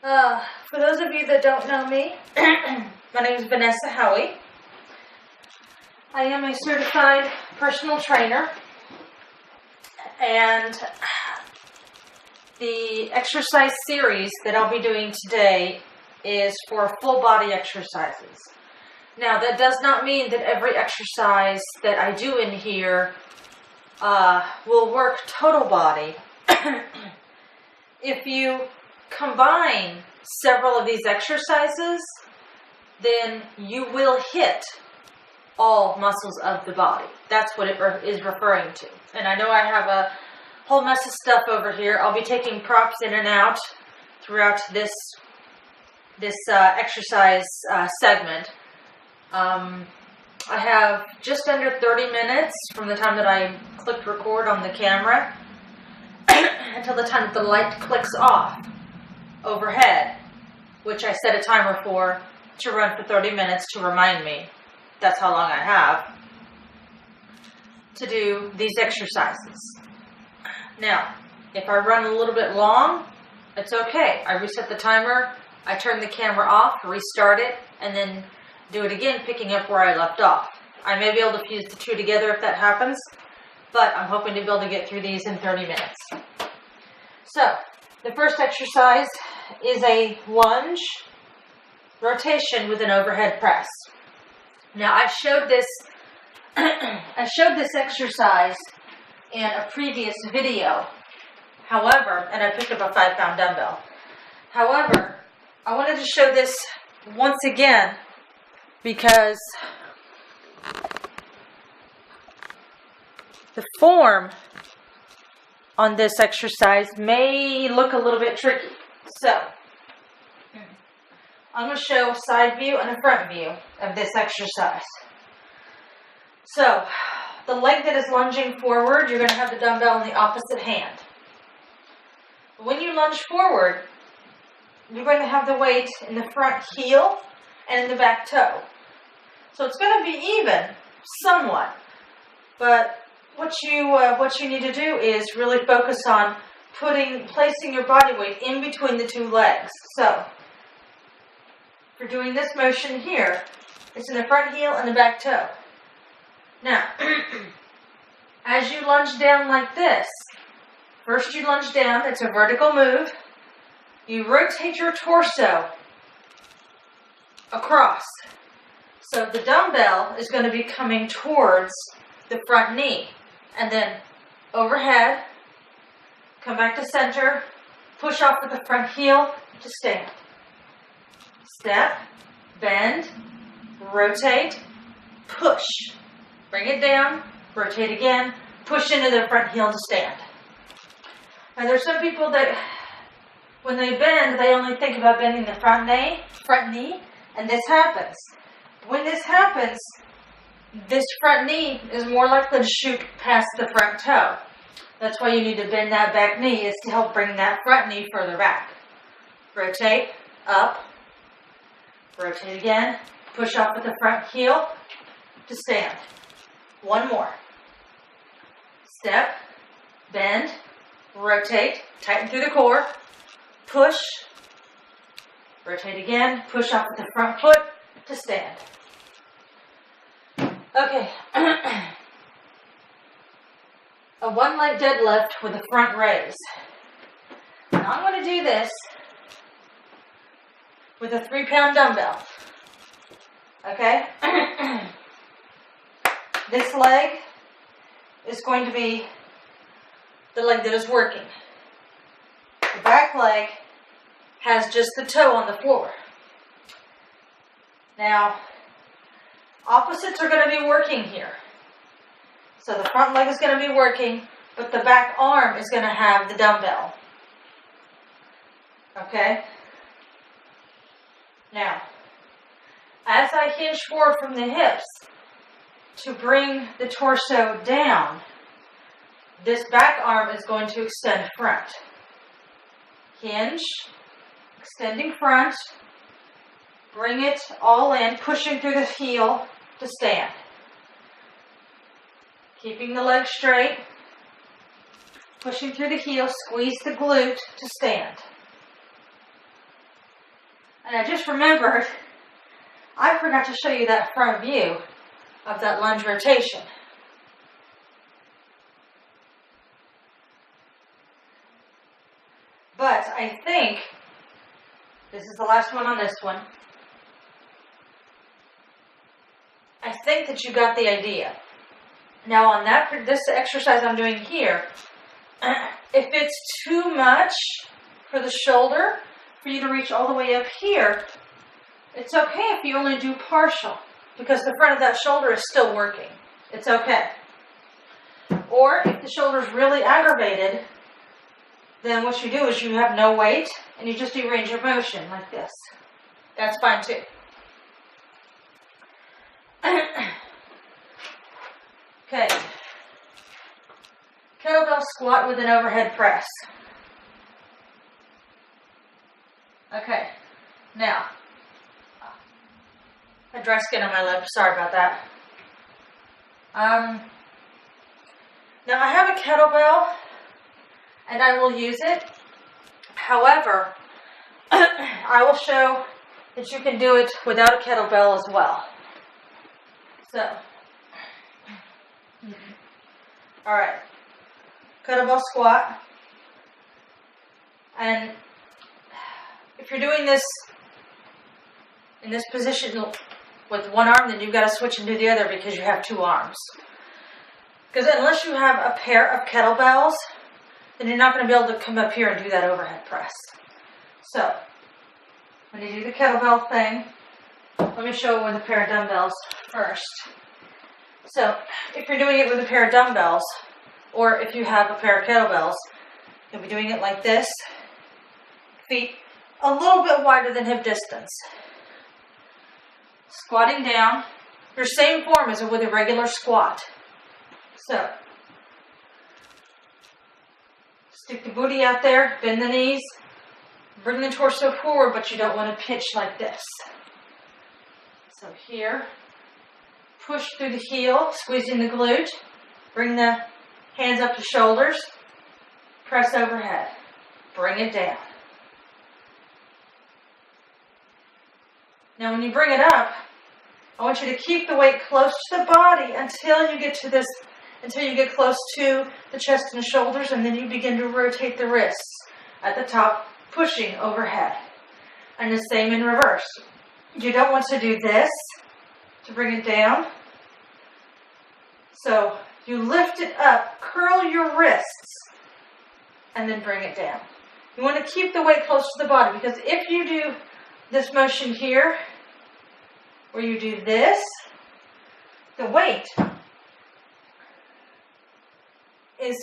For those of you that don't know me, my name is Vanessa Howie. I am a certified personal trainer, and the exercise series that I'll be doing today is for full body exercises. Now, that does not mean that every exercise that I do in here will work total body. If you combine several of these exercises, then you will hit all muscles of the body. That's what it is referring to. And I know I have a whole mess of stuff over here. I'll be taking props in and out throughout this exercise segment. I have just under 30 minutes from the time that I clicked record on the camera until the time that the light clicks off overhead, which I set a timer for to run for 30 minutes to remind me that's how long I have to do these exercises. Now, if I run a little bit long, it's okay. I reset the timer, I turn the camera off, restart it, and then do it again, picking up where I left off. I may be able to fuse the two together if that happens, but I'm hoping to be able to get through these in 30 minutes. So, the first exercise is a lunge rotation with an overhead press. Now, I showed this exercise in a previous video. However, and I picked up a 5-pound dumbbell. However, I wanted to show this once again because the form on this exercise may look a little bit tricky. So, I'm going to show a side view and a front view of this exercise. So, the leg that is lunging forward, you're going to have the dumbbell in the opposite hand. When you lunge forward, you're going to have the weight in the front heel and in the back toe. So it's going to be even, somewhat. But what you need to do is really focus on placing your body weight in between the two legs. So, for doing this motion here, it's in the front heel and the back toe. Now, as you lunge down like this, first you lunge down, it's a vertical move. You rotate your torso across. So the dumbbell is going to be coming towards the front knee. And then overhead, come back to center, push off with the front heel to stand. Step, bend, rotate, push. Bring it down, rotate again, push into the front heel to stand. And there's some people that, when they bend, they only think about bending the front knee, and this happens. When this happens, this front knee is more likely to shoot past the front toe. That's why you need to bend that back knee, is to help bring that front knee further back. Rotate, up, rotate again, push off with the front heel to stand. One more. Step, bend, rotate, tighten through the core, push, rotate again, push off with the front foot to stand. Okay. A one-leg deadlift with a front raise. Now I'm going to do this with a 3-pound dumbbell. Okay? This leg is going to be the leg that is working. The back leg has just the toe on the floor. Now, opposites are going to be working here. So the front leg is going to be working, but the back arm is going to have the dumbbell. Okay? Now, as I hinge forward from the hips to bring the torso down, this back arm is going to extend front. Hinge, extending front, bring it all in, pushing through the heel to stand. Keeping the leg straight, pushing through the heel, squeeze the glute to stand. And I just remembered, I forgot to show you that front view of that lunge rotation. But I think, this is the last one on this one, I think that you got the idea. Now on this exercise I'm doing here, if it's too much for the shoulder, for you to reach all the way up here, it's okay if you only do partial, because the front of that shoulder is still working. It's okay. Or if the shoulder is really aggravated, then what you do is you have no weight, and you just do range of motion like this. That's fine too. Okay. Kettlebell squat with an overhead press. Okay. Now, a dry skin on my lip. Sorry about that. Now I have a kettlebell, and I will use it. However, I will show that you can do it without a kettlebell as well. So, all right, kettlebell squat. And if you're doing this in this position with one arm, then you've got to switch and do the other because you have two arms. Because unless you have a pair of kettlebells, then you're not going to be able to come up here and do that overhead press. So, when you do the kettlebell thing, let me show you with a pair of dumbbells first. So, if you're doing it with a pair of dumbbells, or if you have a pair of kettlebells, you'll be doing it like this. Feet a little bit wider than hip distance. Squatting down, your same form as with a regular squat. So, stick the booty out there, bend the knees, bring the torso forward, but you don't want to pitch like this. So here, push through the heel, squeezing the glute, bring the hands up to shoulders, press overhead, bring it down. Now when you bring it up, I want you to keep the weight close to the body until you get to this, until you get close to the chest and the shoulders, and then you begin to rotate the wrists at the top, pushing overhead. And the same in reverse. You don't want to do this to bring it down. So you lift it up, curl your wrists, and then bring it down. You want to keep the weight close to the body, because if you do this motion here, where you do this, the weight is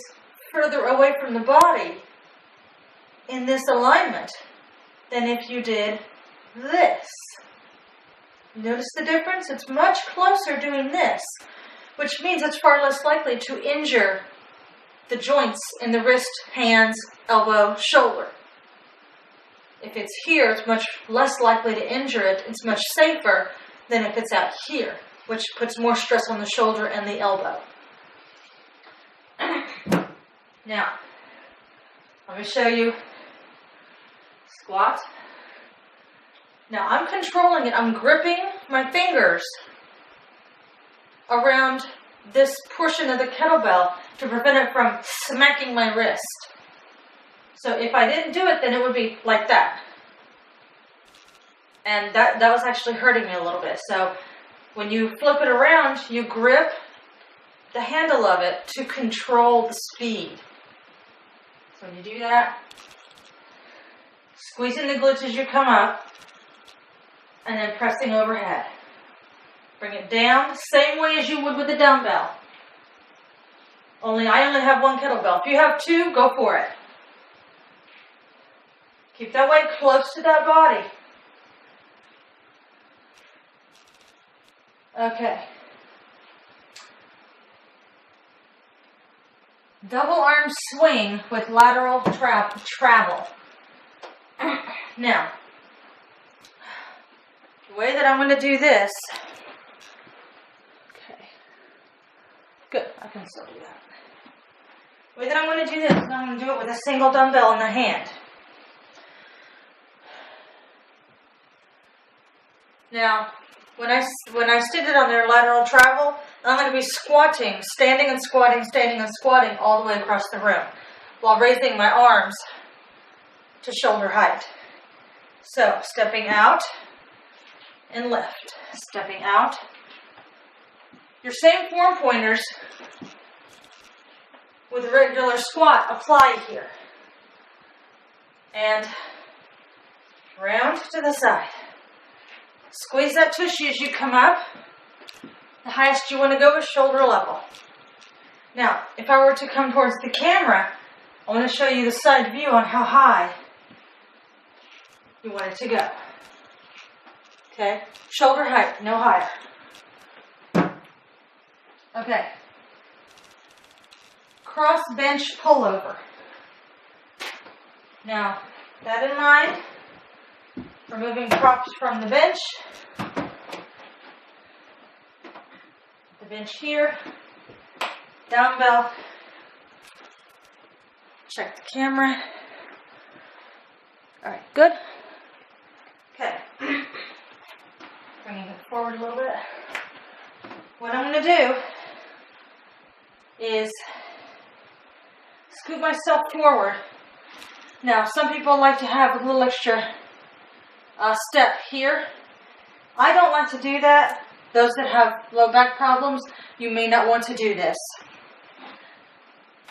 further away from the body in this alignment than if you did this. Notice the difference? It's much closer doing this, which means it's far less likely to injure the joints in the wrist, hands, elbow, shoulder. If it's here, it's much less likely to injure it. It's much safer than if it's out here, which puts more stress on the shoulder and the elbow. Now, let me show you squat. Now I'm controlling it. I'm gripping my fingers around this portion of the kettlebell to prevent it from smacking my wrist. So if I didn't do it, then it would be like that. And that was actually hurting me a little bit. So when you flip it around, you grip the handle of it to control the speed. So when you do that, squeezing the glutes as you come up, and then pressing overhead. Bring it down, same way as you would with the dumbbell. I only have one kettlebell. If you have two, go for it. Keep that weight close to that body. Okay. Double arm swing with lateral travel. Now, the way that I'm going to do this, okay, good, I can still do that. The way that I'm going to do this is I'm going to do it with a single dumbbell in the hand. Now, when I stick it on their lateral travel, I'm going to be squatting, standing and squatting all the way across the room while raising my arms to shoulder height. So, stepping out and lift. Stepping out. Your same form pointers with regular squat apply here. And round to the side. Squeeze that tushy as you come up. The highest you want to go is shoulder level. Now, if I were to come towards the camera, I want to show you the side view on how high you want it to go. Okay? Shoulder height, no higher. Okay. Cross bench pullover. Now, that in mind, removing props from the bench. The bench here. Dumbbell. Check the camera. All right, good. Okay. Bringing it forward a little bit. What I'm going to do is scoot myself forward. Now, some people like to have a little extra step here. I don't like to do that. Those that have low back problems, you may not want to do this.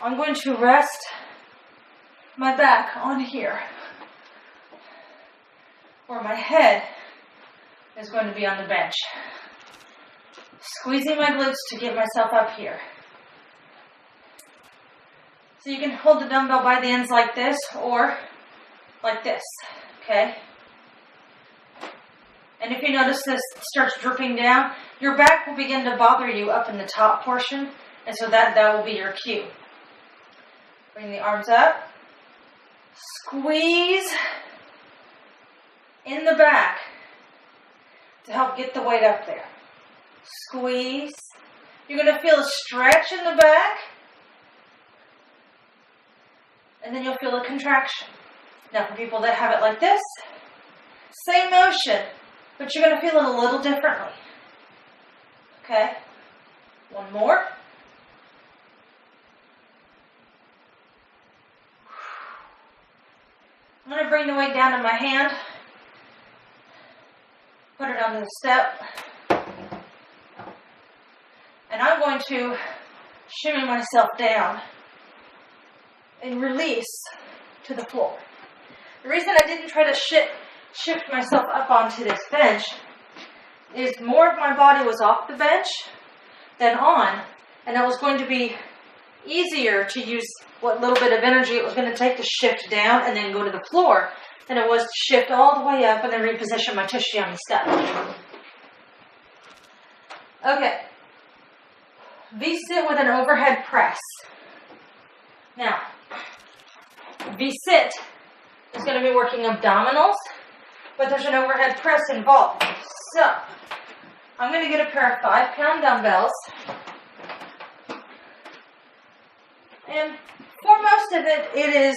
I'm going to rest my back on here, where my head is going to be on the bench. Squeezing my glutes to get myself up here. So you can hold the dumbbell by the ends like this or like this, okay? And if you notice this starts dripping down, your back will begin to bother you up in the top portion, and so that will be your cue. Bring the arms up. Squeeze in the back to help get the weight up there. Squeeze. You're going to feel a stretch in the back, and then you'll feel a contraction. Now, for people that have it like this, same motion, but you're going to feel it a little differently. Okay? One more. I'm going to bring the weight down to my hand. Put it on the step. And I'm going to shimmy myself down and release to the floor. The reason I didn't try to shift myself up onto this bench is more of my body was off the bench than on, and it was going to be easier to use what little bit of energy it was going to take to shift down and then go to the floor than it was to shift all the way up and then reposition my tushy on the step. Okay. V-sit with an overhead press. Now, V-sit is going to be working abdominals, but there's an overhead press involved. So, I'm going to get a pair of 5-pound dumbbells. And for most of it, it is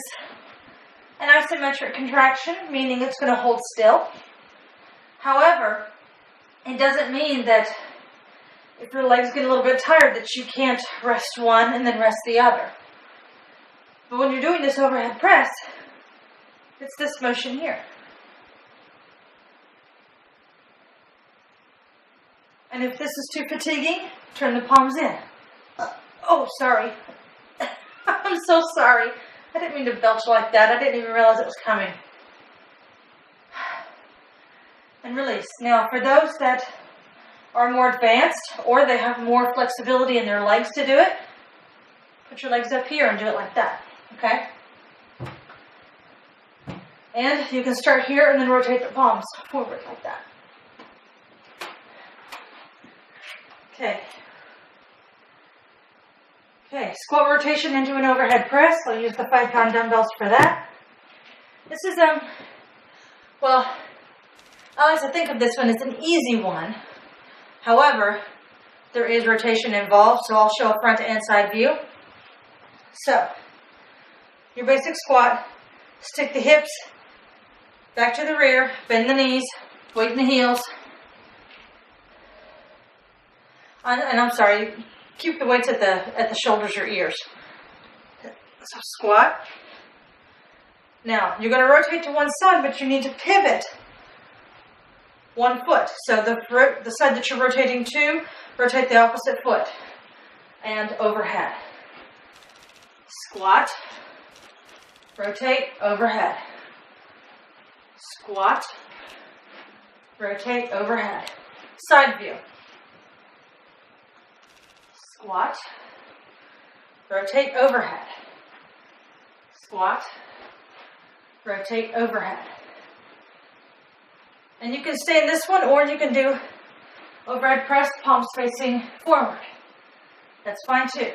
an isometric contraction, meaning it's going to hold still. However, it doesn't mean that if your legs get a little bit tired that you can't rest one and then rest the other. But when you're doing this overhead press, it's this motion here. And if this is too fatiguing, turn the palms in. Oh, sorry. I'm so sorry. I didn't mean to belch like that. I didn't even realize it was coming. And release. Now, for those that are more advanced or they have more flexibility in their legs to do it, put your legs up here and do it like that. Okay? And you can start here and then rotate the palms forward like that. Okay. Okay, squat rotation into an overhead press. I'll use the 5-pound dumbbells for that. This is, well, I like to think of this one as an easy one. However, there is rotation involved, so I'll show a front and side view. So, your basic squat, stick the hips back to the rear, bend the knees, weight in the heels, And I'm sorry, keep the weights at the shoulders or ears. So squat. Now, you're going to rotate to one side, but you need to pivot 1 foot. So the side that you're rotating to, rotate the opposite foot. And overhead. Squat. Rotate, overhead. Squat. Rotate, overhead. Side view. Squat. Rotate, overhead. Squat. Rotate, overhead. And you can stay in this one, or you can do overhead press, palms facing forward. That's fine too.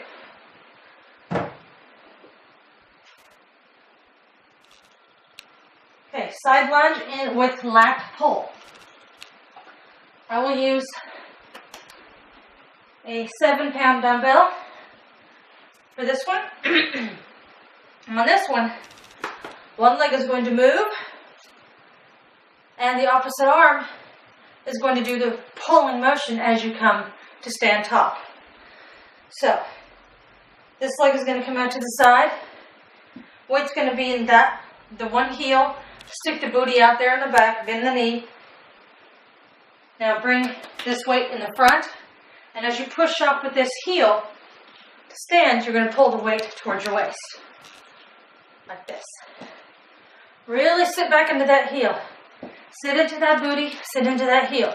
Okay, side lunge in with lat pull. I will use a 7-pound dumbbell for this one. On this one leg is going to move, and the opposite arm is going to do the pulling motion as you come to stand tall. So, this leg is going to come out to the side. Weight's going to be in the one heel. Stick the booty out there in the back, bend the knee. Now bring this weight in the front, and as you push up with this heel to stand, you're going to pull the weight towards your waist. Like this. Really sit back into that heel. Sit into that booty, sit into that heel.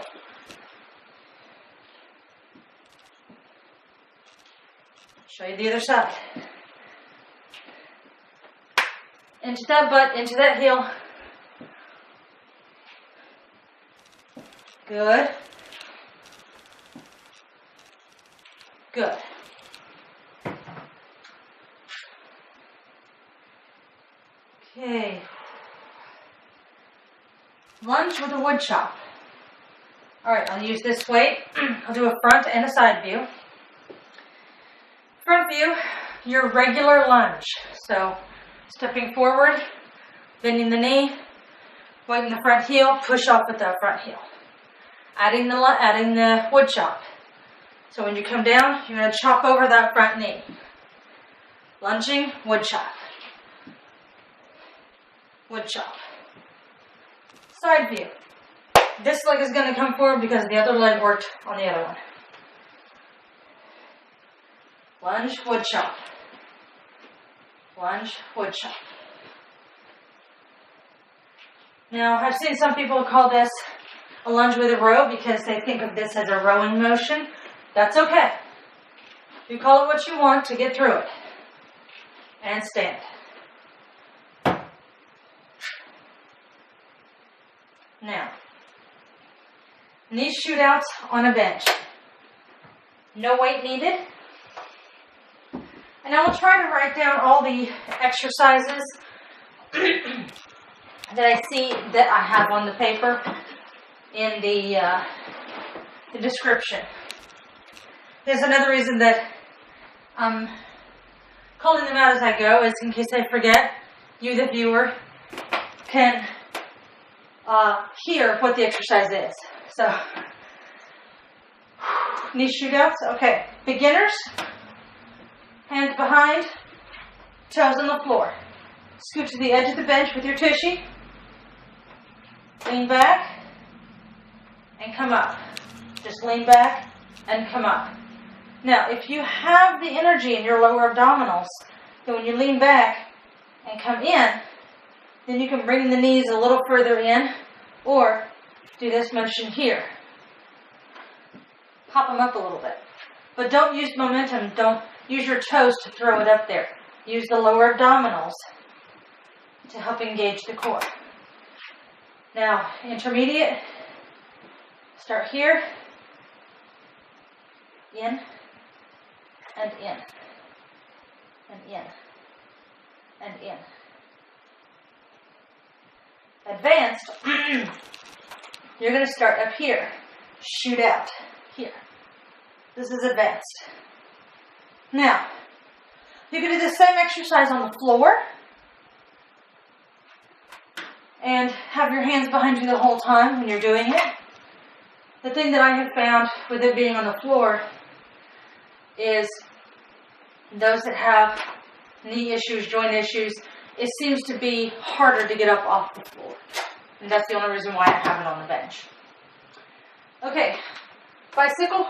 Show you the other side. Into that butt, into that heel. Good. Good. Okay. Lunge with a wood chop. Alright, I'll use this weight. I'll do a front and a side view. Front view, your regular lunge. So, stepping forward, bending the knee, weight in the front heel, push off with the front heel. Adding the wood chop. So when you come down, you're going to chop over that front knee. Lunging, wood chop. Wood chop. Side view. This leg is going to come forward because the other leg worked on the other one. Lunge, wood chop. Lunge, wood chop. Now, I've seen some people call this a lunge with a row because they think of this as a rowing motion. That's okay. You call it what you want to get through it. And stand. Now, knee shootouts on a bench. No weight needed. And I will try to write down all the exercises that I see that I have on the paper in the description. There's another reason that I'm calling them out as I go, is in case I forget, you the viewer can hear what the exercise is. So, knee shootouts. Okay, beginners, hands behind, toes on the floor. Scoot to the edge of the bench with your tushy. Lean back and come up. Just lean back and come up. Now, if you have the energy in your lower abdominals, then when you lean back and come in, then you can bring the knees a little further in, or do this motion here. Pop them up a little bit. But don't use momentum. Don't use your toes to throw it up there. Use the lower abdominals to help engage the core. Now, intermediate. Start here. In. And in. And in. And in. Advanced, you're going to start up here. Shoot out here. This is advanced. Now, you can do the same exercise on the floor and have your hands behind you the whole time when you're doing it. The thing that I have found with it being on the floor is those that have knee issues, joint issues, it seems to be harder to get up off the floor. And that's the only reason why I have it on the bench. Okay, bicycle.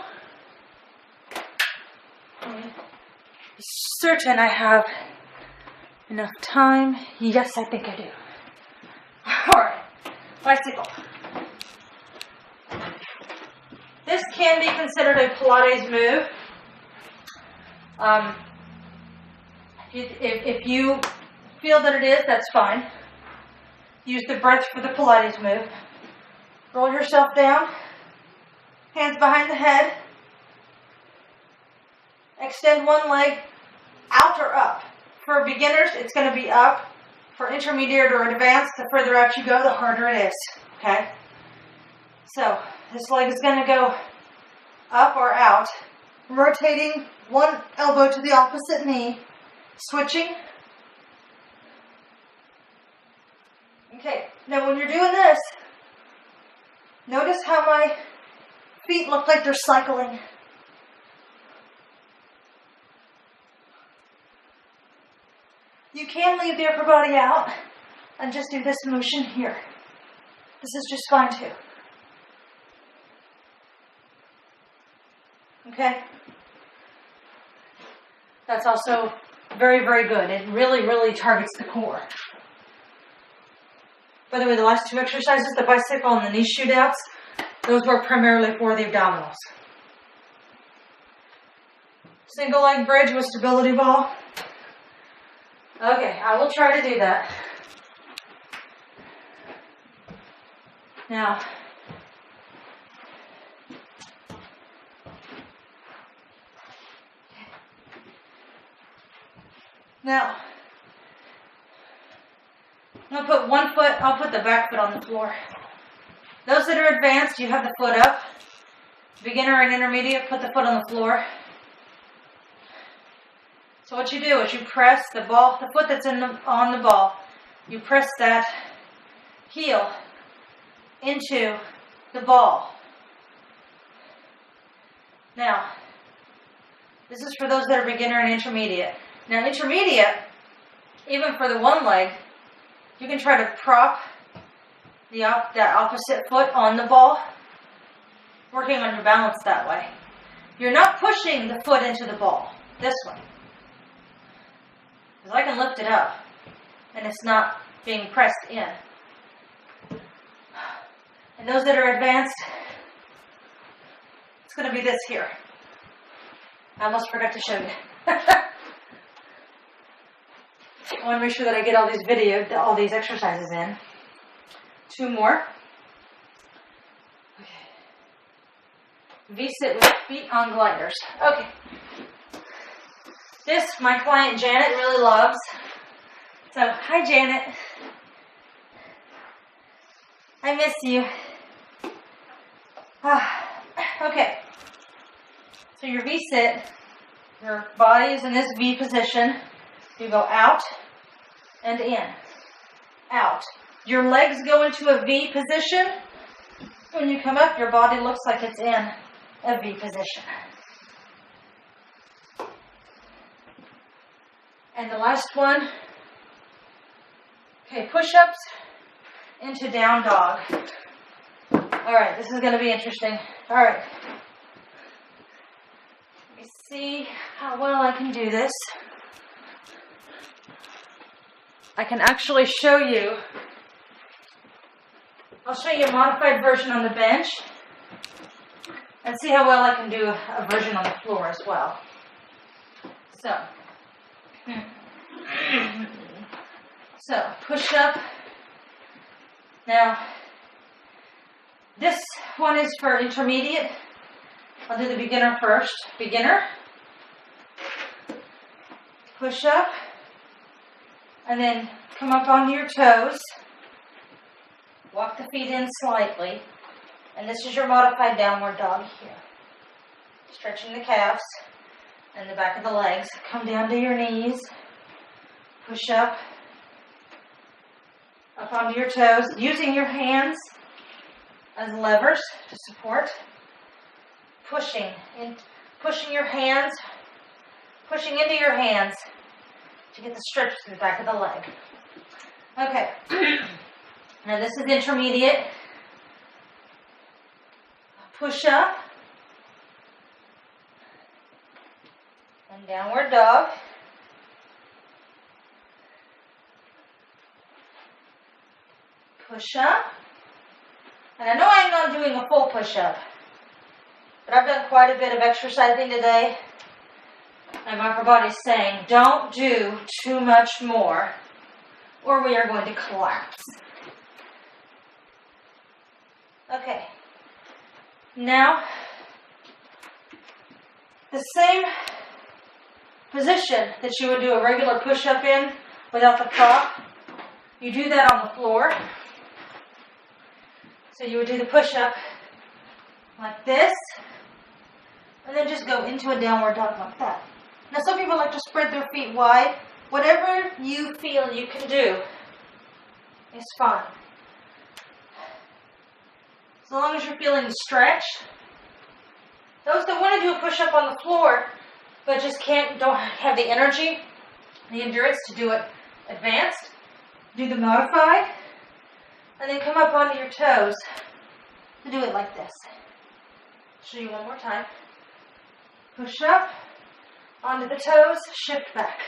Certain I have enough time. Yes, I think I do. Alright, bicycle. This can be considered a Pilates move. If you feel that it is, that's fine. Use the breath for the Pilates move. Roll yourself down. Hands behind the head. Extend one leg out or up. For beginners, it's going to be up. For intermediate or advanced, the further out you go, the harder it is. Okay? So, this leg is going to go up or out. Rotating one elbow to the opposite knee. Switching. Okay, now when you're doing this, notice how my feet look like they're cycling. You can leave the upper body out and just do this motion here. This is just fine too. Okay? That's also very, very good. It really, really targets the core. By the way, the last two exercises, the bicycle and the knee shootouts, those were primarily for the abdominals. Single leg bridge with stability ball. Okay, I will try to do that. Now, I'm going to put one foot, I'll put the back foot on the floor. Those that are advanced, you have the foot up. Beginner and intermediate, put the foot on the floor. So what you do is you press the ball, the foot that's on the ball, you press that heel into the ball. Now, this is for those that are beginner and intermediate. Now, intermediate, even for the one leg, you can try to prop that opposite foot on the ball, working on your balance that way. You're not pushing the foot into the ball, this way. Because I can lift it up, and it's not being pressed in. And those that are advanced, it's going to be this here. I almost forgot to show you. I want to make sure that I get all these exercises in. Two more. Okay. V-sit with feet on gliders. Okay. This, my client Janet really loves. So, hi Janet. I miss you. Okay. So your V-sit, your body is in this V position. You go out and in. Out. Your legs go into a V position. When you come up, your body looks like it's in a V position. And the last one. Okay, push-ups into down dog. Alright, this is going to be interesting. Alright. Let me see how well I can do this. I can actually show you. I'll show you a modified version on the bench and see how well I can do a version on the floor as well. So push up. Now, this one is for intermediate. I'll do the beginner first. Beginner. Push up. And then come up onto your toes. Walk the feet in slightly. And this is your modified downward dog here. Stretching the calves and the back of the legs. Come down to your knees. Push up. Up onto your toes. Using your hands as levers to support. Pushing your hands pushing into your hands to get the stretch to the back of the leg. Okay, now this is intermediate. Push up and downward dog. Push up. And I know I'm not doing a full push up, but I've done quite a bit of exercising today. And my upper body's saying, don't do too much more, or we are going to collapse. Okay. Now, the same position that you would do a regular push-up in without the prop, you do that on the floor. So you would do the push-up like this, and then just go into a downward dog like that. Now some people like to spread their feet wide. Whatever you feel you can do is fine. As long as you're feeling the stretch. Those that want to do a push-up on the floor, but just don't have the energy, the endurance to do it advanced, do the modified, and then come up onto your toes to do it like this. Show you one more time. Push up, onto the toes, shift back.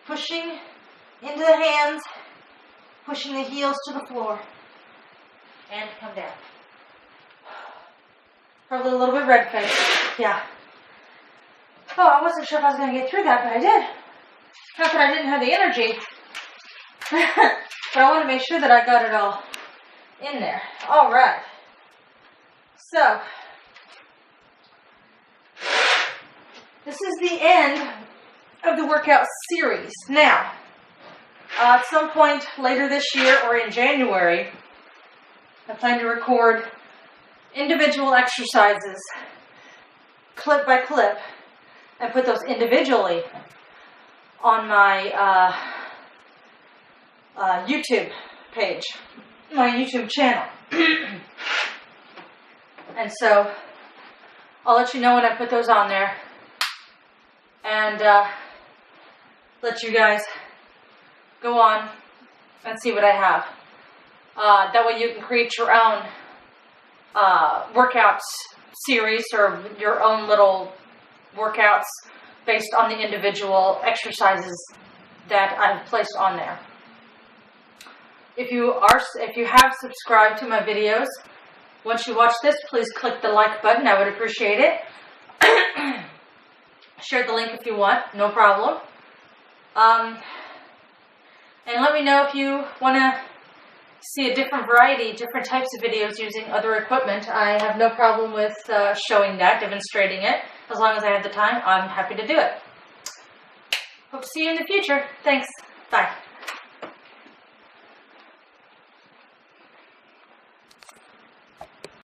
Pushing into the hands, pushing the heels to the floor, and come down. Probably a little bit red faced. Yeah. Oh, I wasn't sure if I was going to get through that, but I did. Not that I didn't have the energy. But I want to make sure that I got it all in there. All right. So, this is the end of the workout series. Now, at some point later this year or in January, I plan to record individual exercises, clip by clip, and put those individually on my YouTube page, my YouTube channel. And so I'll let you know when I put those on there, and let you guys go on and see what I have. That way you can create your own workouts series or your own little workouts based on the individual exercises that I've placed on there. If you have subscribed to my videos, once you watch this, please click the like button. I would appreciate it. Share the link if you want, no problem. And let me know if you want to see a different variety, different types of videos using other equipment. I have no problem with showing that, demonstrating it. As long as I have the time, I'm happy to do it. Hope to see you in the future. Thanks. Bye.